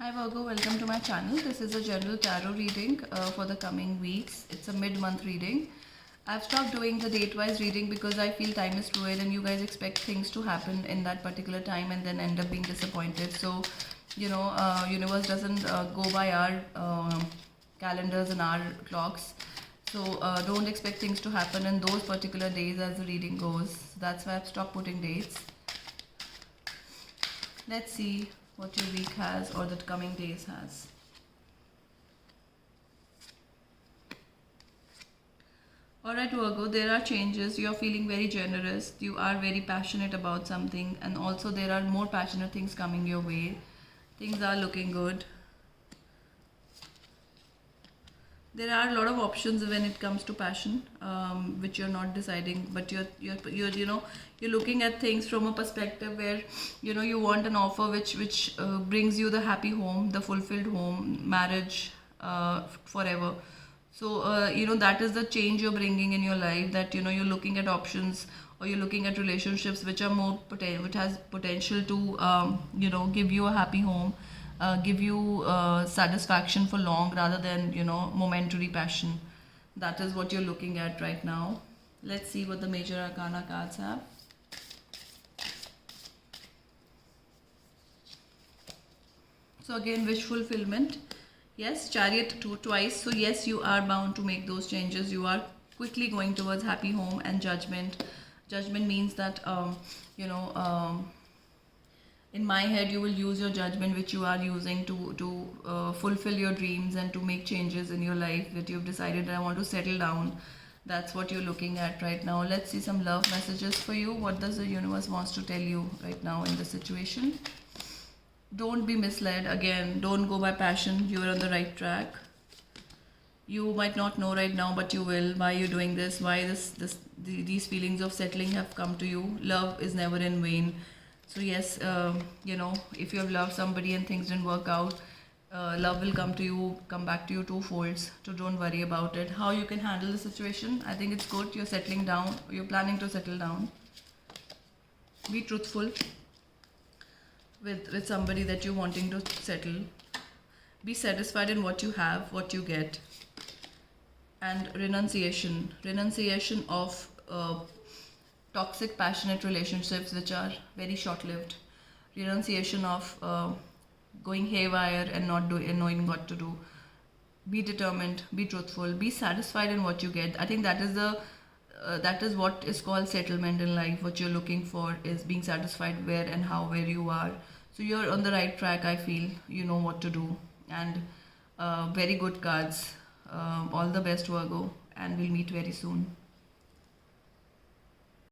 Hi Virgo, welcome to my channel. This is a general tarot reading for the coming weeks. It's a mid-month reading. I've stopped doing the date-wise reading because I feel time is fluid and you guys expect things to happen in that particular time and then end up being disappointed. So, universe doesn't go by our calendars and our clocks. So don't expect things to happen in those particular days as the reading goes. That's why I've stopped putting dates. Let's see what your week has or the coming days has. Alright Virgo, there are changes. You are feeling very generous. You are very passionate about something, and also there are more passionate things coming your way. Things are looking good. There are a lot of options when it comes to passion, which you're not deciding, but you're looking at things from a perspective where you want an offer which brings you the happy home, the fulfilled home, marriage, forever. So that is the change you're bringing in your life. That you're looking at options, or you're looking at relationships which are which has potential to give you a happy home, give you satisfaction for long rather than momentary passion. That is what you're looking at right now. Let's see what the major arcana cards have. So again, wish fulfillment. Yes, chariot twice. So yes, you are bound to make those changes. You are quickly going towards happy home. And judgment. Judgment means that in my head you will use your judgment which you are using to fulfill your dreams and to make changes in your life, that you've decided that I want to settle down. That's what you're looking at right now. Let's see some love messages for you. What does the universe wants to tell you right now in this situation? Don't be misled. Again, don't go by passion. You're on the right track. You might not know right now, but you will. Why you're doing this, why these feelings of settling have come to you. Love is never in vain. So yes, if you have loved somebody and things didn't work out, love will come back to you twofolds. So don't worry about it. How you can handle the situation? I think it's good. You're settling down. You're planning to settle down. Be truthful with somebody that you're wanting to settle. Be satisfied in what you have, what you get. And renunciation of toxic passionate relationships which are very short-lived. Renunciation of going haywire and not knowing what to do. Be determined, be truthful, be satisfied in what you get. I think that is what is called settlement in life. What you're looking for is being satisfied where you are. So you're on the right track. I feel you know what to do. And very good cards. All the best, Virgo, and we'll meet very soon.